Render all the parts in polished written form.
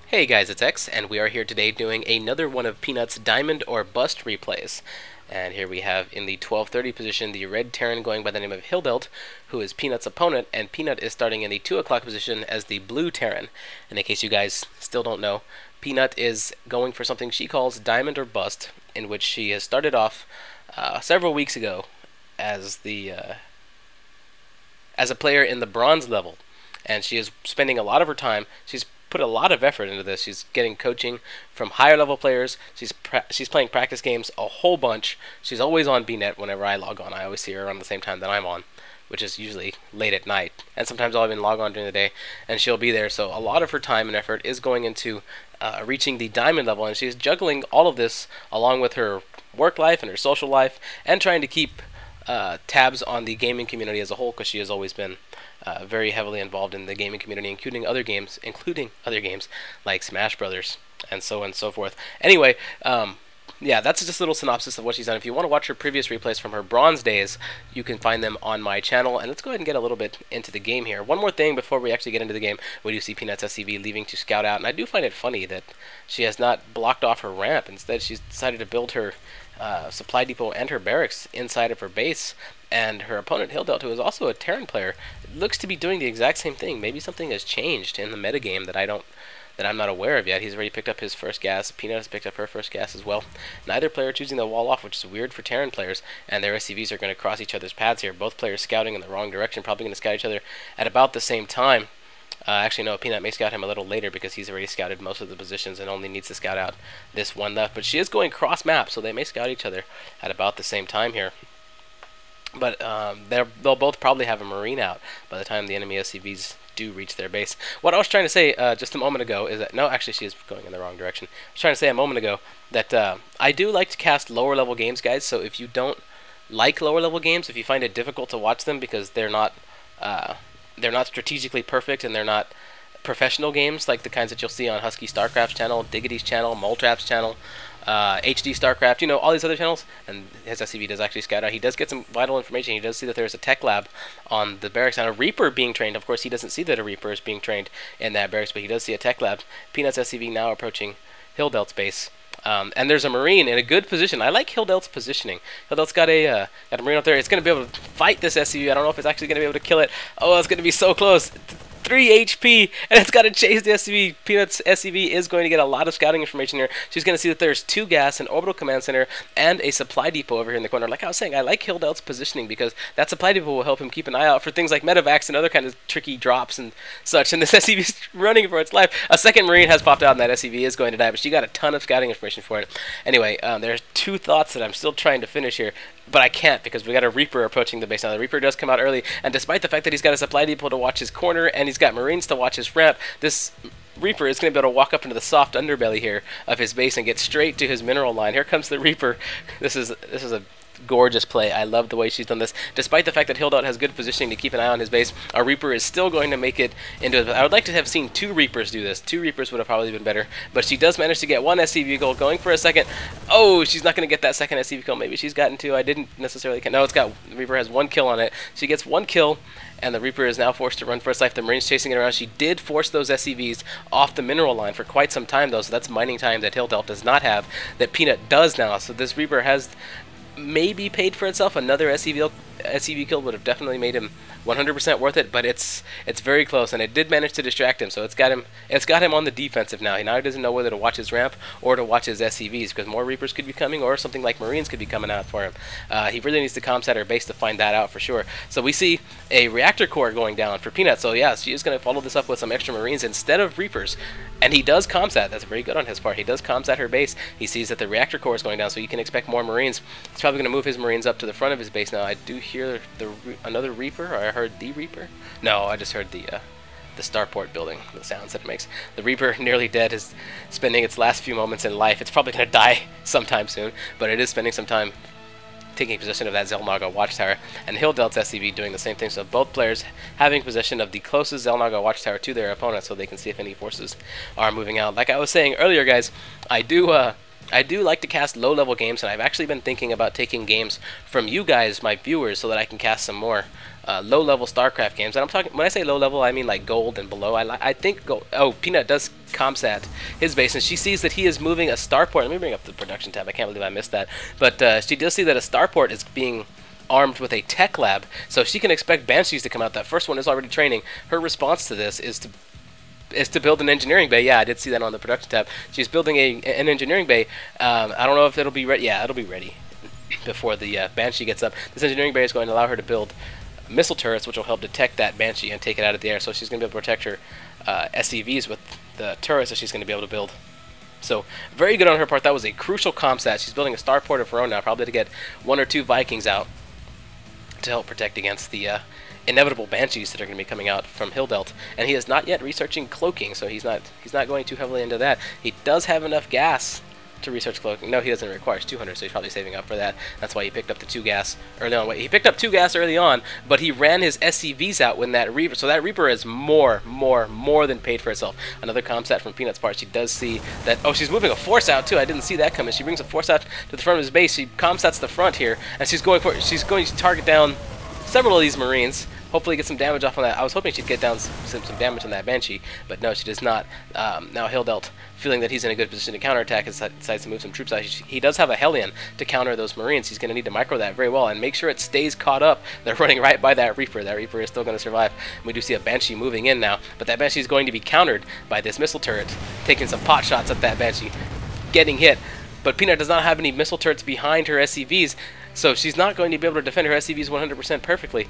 Hey guys, it's X, and we are here today doing another one of Peanut's Diamond or Bust replays. And here we have in the 1230 position the red Terran going by the name of Hildelt, who is Peanut's opponent, and Peanut is starting in the 2 o'clock position as the blue Terran. And in case you guys still don't know, Peanut is going for something she calls Diamond or Bust, in which she has started off several weeks ago as as a player in the bronze level, and she is spending a lot of her time. She's put a lot of effort into this. She's getting coaching from higher level players. She's playing practice games a whole bunch. She's always on BNet whenever I log on. I always see her around the same time that I'm on, which is usually late at night. And sometimes I'll even log on during the day, and she'll be there. So a lot of her time and effort is going into reaching the diamond level, and she's juggling all of this along with her work life and her social life, and trying to keep tabs on the gaming community as a whole, because she has always been very heavily involved in the gaming community, including other games like Smash Brothers and so on and so forth. Anyway, yeah, that's just a little synopsis of what she's done. If you want to watch her previous replays from her bronze days, you can find them on my channel. And let's go ahead and get a little bit into the game here. One more thing before we actually get into the game. We do see Peanut's SCV leaving to scout out, and I do find it funny that she has not blocked off her ramp. Instead, she's decided to build her supply depot and her barracks inside of her base. And her opponent, Hildelt, who is also a Terran player, looks to be doing the exact same thing. Maybe something has changed in the metagame that I'm not aware of yet. He's already picked up his first gas. Peanut has picked up her first gas as well. Neither player choosing the wall off, which is weird for Terran players, and their SCVs are going to cross each other's paths here. Both players scouting in the wrong direction, probably going to scout each other at about the same time. Actually, no, Peanut may scout him a little later because he's already scouted most of the positions and only needs to scout out this one left. But she is going cross-map, so they may scout each other at about the same time here. But they'll both probably have a Marine out by the time the enemy SCVs do reach their base. What I was trying to say just a moment ago is that, no, actually she is going in the wrong direction. I was trying to say a moment ago that I do like to cast lower level games, guys, so if you don't like lower level games, if you find it difficult to watch them because they're not strategically perfect and they're not professional games like the kinds that you'll see on Husky StarCraft's channel, Diggity's channel, Moltrap's channel, HD StarCraft, you know, all these other channels, and his SCV does actually scout out. He does get some vital information. He does see that there's a tech lab on the barracks and a Reaper being trained. Of course, he doesn't see that a Reaper is being trained in that barracks, but he does see a tech lab. Peanut's SCV now approaching Hildelt's base. And there's a Marine in a good position. I like Hildelt's positioning. Hildelt's got a Marine up there. It's going to be able to fight this SCV. I don't know if it's actually going to be able to kill it. Oh, it's going to be so close. 3 HP, and it's got to chase the SCV. Peanut's SCV is going to get a lot of scouting information here. She's going to see that there's 2 gas, an orbital command center, and a supply depot over here in the corner. Like I was saying, I like Hildelt's positioning because that supply depot will help him keep an eye out for things like medevacs and other kind of tricky drops and such. And this SCV is running for its life. A second Marine has popped out, and that SCV is going to die, but she got a ton of scouting information for it. Anyway, there's 2 thoughts that I'm still trying to finish here, but I can't because we got a Reaper approaching the base. Now, the Reaper does come out early, and despite the fact that he's got a supply depot to watch his corner and he's got Marines to watch his ramp, this Reaper is going to be able to walk up into the soft underbelly here of his base and get straight to his mineral line. Here comes the Reaper. This is a gorgeous play. I love the way she's done this. Despite the fact that Hildelt has good positioning to keep an eye on his base, a Reaper is still going to make it into it. I would like to have seen 2 Reapers do this. 2 Reapers would have probably been better, but she does manage to get 1 SCV goal going for a second. Oh, she's not going to get that second SCV kill. Maybe she's gotten 2. I didn't necessarily count. No, it's got, the Reaper has 1 kill on it. She gets 1 kill, and the Reaper is now forced to run for its life. The Marine's chasing it around. She did force those SCVs off the mineral line for quite some time, though, so that's mining time that Hildelt does not have, that Peanut does now. So this Reaper has maybe paid for itself. Another SCV kill would have definitely made him 100% worth it, but it's very close, and it did manage to distract him, so it's got him on the defensive now. He now doesn't know whether to watch his ramp or to watch his SCVs, because more Reapers could be coming, or something like Marines could be coming out for him. He really needs to comsat her base to find that out for sure. So we see a reactor core going down for Peanut, so yeah, she is going to follow this up with some extra Marines instead of Reapers, and he does comsat. That's very good on his part. He does comsat her base. He sees that the reactor core is going down, so you can expect more Marines. He's probably going to move his Marines up to the front of his base now. I do hear another Reaper, or I heard the Reaper. No, I just heard the starport building, the sounds that it makes. The Reaper, nearly dead, is spending its last few moments in life. It's probably going to die sometime soon, but it is spending some time taking possession of that Xel'Naga watchtower, and Hildelt's SCV doing the same thing. So both players having possession of the closest Xel'Naga watchtower to their opponent, so they can see if any forces are moving out. Like I was saying earlier, guys, I do I do like to cast low-level games, and I've actually been thinking about taking games from you guys, my viewers, so that I can cast some more low-level StarCraft games. And I'm talking, when I say low-level, I mean like gold and below. I think gold. Oh, Peanut does comsat his base, and she sees that he is moving a starport. Let me bring up the production tab. I can't believe I missed that. But she does see that a starport is being armed with a tech lab, so she can expect Banshees to come out. That first one is already training. Her response to this is to build an engineering bay. Yeah, I did see that on the production tab. She's building an engineering bay. I don't know if it'll be ready. Yeah, it'll be ready before the Banshee gets up. This engineering bay is going to allow her to build missile turrets, which will help detect that Banshee and take it out of the air. So she's going to be able to protect her SCVs with the turrets that she's going to be able to build. So very good on her part. That was a crucial comsat. She's building a starport of her own now, probably to get 1 or 2 Vikings out to help protect against the inevitable Banshees that are going to be coming out from Hildelt. And he is not yet researching cloaking, so he's not going too heavily into that. He does have enough gas to research cloaking. No, he doesn't require 200, so he's probably saving up for that. That's why he picked up the 2 gas early on. He picked up 2 gas early on, but he ran his SCVs out when that Reaper. So that Reaper is more than paid for itself. Another comsat from Peanut's part. She does see that. Oh, she's moving a force out too. I didn't see that coming. She brings a force out to the front of his base. She comsats the front here, and she's going to target down several of these Marines. Hopefully get some damage off on that. I was hoping she'd get down some damage on that Banshee, but no, she does not. Now Hildelt, feeling that he's in a good position to counterattack, decides to move some troops out. He does have a Hellion to counter those Marines. He's going to need to micro that very well and make sure it stays caught up. They're running right by that Reaper. That Reaper is still going to survive. We do see a Banshee moving in now, but that Banshee is going to be countered by this missile turret, taking some pot shots at that Banshee, getting hit. But Peanut does not have any missile turrets behind her SCVs, so she's not going to be able to defend her SCVs 100% perfectly.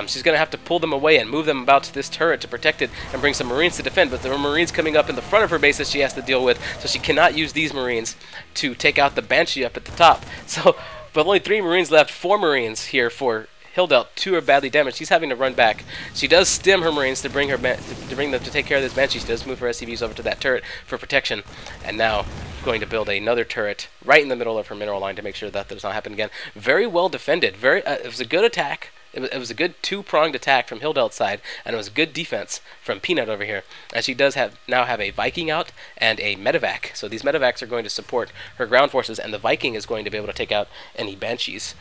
She's going to have to pull them away and move them about to this turret to protect it and bring some Marines to defend. But there are Marines coming up in the front of her base that she has to deal with, so she cannot use these Marines to take out the Banshee up at the top. So, with only 3 Marines left, 4 Marines here for Hildelt. 2 are badly damaged. She's having to run back. She does stim her Marines to bring them to take care of this Banshee. She does move her SCVs over to that turret for protection, and now going to build another turret right in the middle of her mineral line to make sure that does not happen again. Very well defended. It was a good attack. It was a good 2-pronged attack from Hildelt's side, and it was good defense from Peanut over here. And she does now have a Viking out and a medevac. So these medevacs are going to support her ground forces, and the Viking is going to be able to take out any Banshees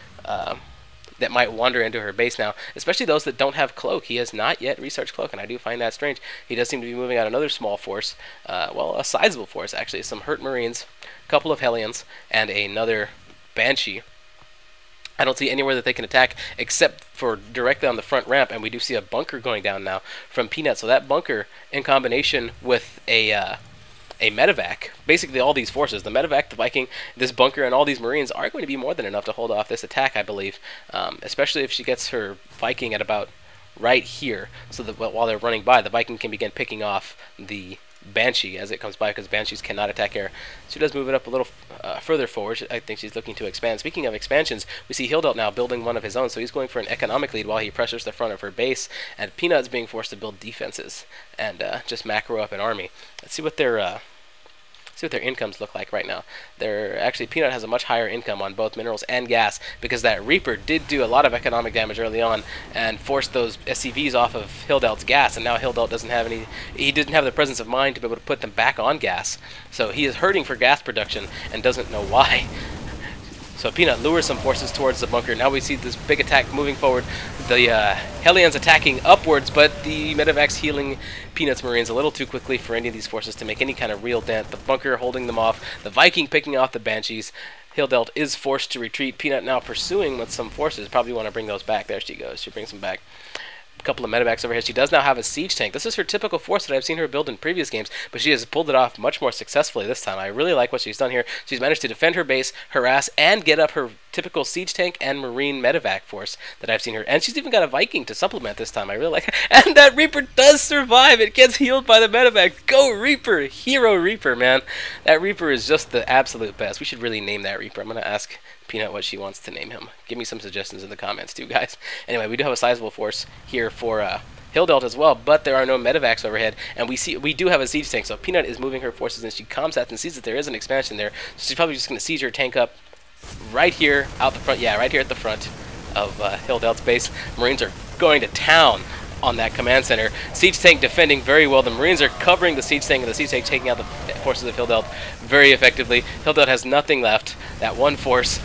that might wander into her base now, especially those that don't have cloak. He has not yet researched cloak, and I do find that strange. He does seem to be moving out another small force, well, a sizable force actually, some hurt Marines, a couple of Hellions, and another Banshee. I don't see anywhere that they can attack except for directly on the front ramp, and we do see a bunker going down now from Peanut. So that bunker, in combination with a medevac, basically all these forces, the medevac, the Viking, this bunker, and all these Marines are going to be more than enough to hold off this attack, I believe, especially if she gets her Viking at about right here, so that while they're running by, the Viking can begin picking off the Banshee as it comes by, because Banshees cannot attack air. She does move it up a little further forward. I think she's looking to expand. Speaking of expansions, we see Hildelt now building one of his own, so he's going for an economic lead while he pressures the front of her base, and Peanut's being forced to build defenses and just macro up an army. Let's see what their incomes look like right now. Actually, Peanut has a much higher income on both minerals and gas, because that Reaper did do a lot of economic damage early on and forced those SCVs off of Hildelt's gas, and now Hildelt doesn't have any. He didn't have the presence of mind to be able to put them back on gas, so he is hurting for gas production and doesn't know why. So Peanut lures some forces towards the bunker. Now we see this big attack moving forward. The Hellions attacking upwards, but the medevac's healing Peanut's Marines a little too quickly for any of these forces to make any kind of real dent. The bunker holding them off. The Viking picking off the Banshees. Hildelt is forced to retreat. Peanut now pursuing with some forces. Probably want to bring those back. There she goes. She brings them back. Couple of medevacs over here. She does now have a siege tank. This is her typical force that I've seen her build in previous games, but she has pulled it off much more successfully this time. I really like what she's done here. She's managed to defend her base, harass, and get up her typical siege tank and marine medevac force that I've seen her. And she's even got a Viking to supplement this time. I really like it. And that Reaper does survive. It gets healed by the medevac. Go Reaper! Hero Reaper, man. That Reaper is just the absolute best. We should really name that Reaper. I'm going to ask Peanut what she wants to name him. Give me some suggestions in the comments too, guys. Anyway, we do have a sizable force here for Hildelt as well, but there are no medevacs overhead, and we do have a siege tank, so Peanut is moving her forces, and she comsats and sees that there is an expansion there, so she's probably just going to siege her tank up right here out the front, yeah, right here at the front of Hildelt's base. Marines are going to town on that command center. Siege tank defending very well. The Marines are covering the siege tank, and the siege tank taking out the forces of Hildelt very effectively. Hildelt has nothing left. That one force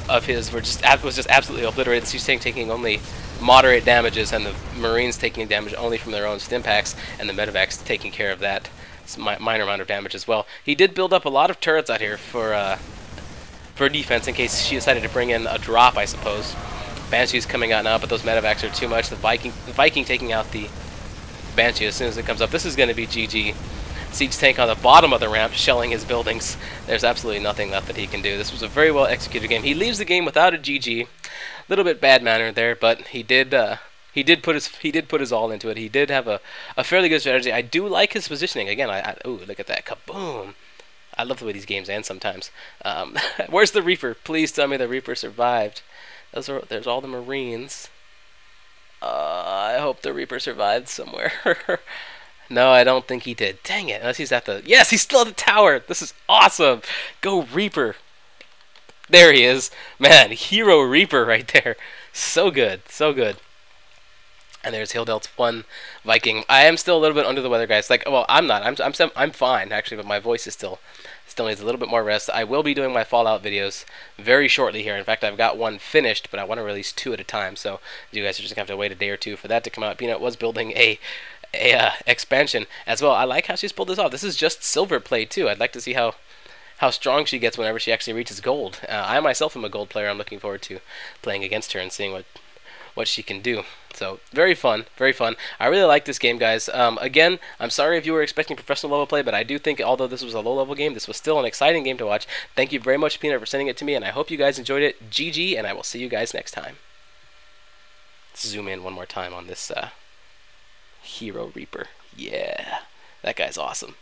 of his was just absolutely obliterated. The siege tank taking only moderate damages, and the Marines taking damage only from their own stim packs, and the medevacs taking care of that minor amount of damage as well. He did build up a lot of turrets out here for defense in case she decided to bring in a drop, I suppose. Banshee's coming out now, but those medevacs are too much. The Viking taking out the Banshee as soon as it comes up. This is going to be GG. Siege tank on the bottom of the ramp, shelling his buildings. There's absolutely nothing left that he can do. This was a very well executed game. He leaves the game without a GG. Little bit bad manner there, but he did put his all into it. He did have a fairly good strategy. I do like his positioning. Again, ooh, look at that, kaboom! I love the way these games end sometimes. Where's the Reaper? Please tell me the Reaper survived. There's all the Marines. I hope the Reaper survived somewhere. No, I don't think he did. Dang it! Unless he's at the... Yes, he's still at the tower! This is awesome! Go Reaper! There he is. Man, hero Reaper right there. So good. So good. And there's Hildelt's one Viking. I am still a little bit under the weather, guys. Like, well, I'm not. I'm fine, actually, but my voice is still needs a little bit more rest. I will be doing my Fallout videos very shortly here. In fact, I've got one finished, but I want to release 2 at a time, so you guys are just going to have to wait a day or 2 for that to come out. Peanut was building a expansion as well. I like how she's pulled this off. This is just silver play, too. I'd like to see how strong she gets whenever she actually reaches gold. I myself am a gold player. I'm looking forward to playing against her and seeing what she can do. So very fun, very fun. I really like this game, guys. Again, I'm sorry if you were expecting professional level play, but I do think although this was a low level game, this was still an exciting game to watch. Thank you very much, Peanut, for sending it to me, and I hope you guys enjoyed it. GG, and I will see you guys next time. Let's zoom in one more time on this hero Reaper. Yeah, that guy's awesome.